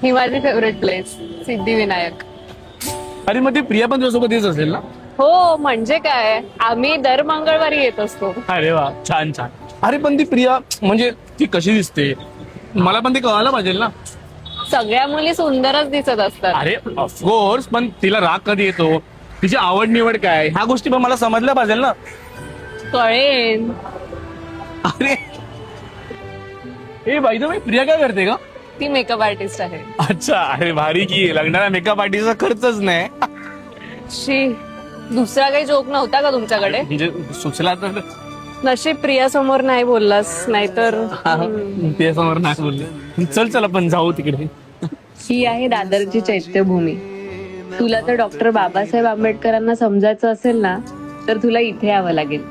ही माझी favourite place, Siddhivinayak. अरे मग ती प्रिया पण तुझ्यासोबत येत असेल ना? हो म्हणजे काय, आम्ही दर मंगळवारी येत असतो. अरे वा, छान छान. अरे पण ती प्रिया म्हणजे ती कशी दिसते, मला पण ते कळायला पाहिजे ना. सगळ्या मुली सुंदरच दिसत असतात. अरे ऑफकोर्स, पण तिला राग कधी येतो, तिची आवड निवड काय, ह्या गोष्टी पण मला समजल्या पाहिजे ना. कळेन. अरे ए बाई द वे, प्रिया काय करते का? ती मेकअप आर्टिस्ट आहे. अच्छा, अरे भारी की, लग्नाला मेकअप आर्टिस्टचा खर्चच नाही. शी, दुसरा काही जोक नव्हता का तुमच्याकडे? म्हणजे सुचला तर नशीब प्रिया समोर नाही बोललास, नाहीतर ते समोर नाही बोलले. चल चल आपण जाऊ तिकडे. ही आहे दादरची चैत्यभूमी. तुला तर डॉक्टर बाबासाहेब आंबेडकरांना समजायचं असेल ना, तर तुला इथे यावं लागेल.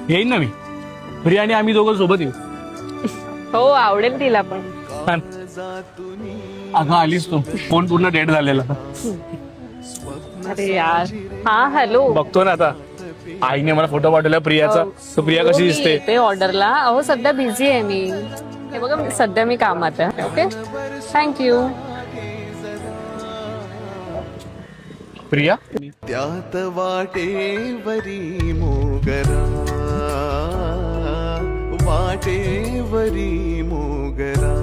येईन ना मी. प्रिया आणि आम्ही दोघं सोबत येऊ. हो, आवडेल तिला पण. छान. अगं आलीस तू, फोन पूर्ण डेट झालेला. अरे यार. हा, हॅलो. बघतो ना आता, आईने मला फोटो पाठवला प्रियाचा. तर प्रिया कशी दिसते? ते ऑर्डरला. अहो सध्या बिझी आहे मी. हे बघा, सध्या मी कामात आहे. Okay, thank you. प्रिया त्यात वाटेवरी मोगरा, वाटेवरी मोगरा.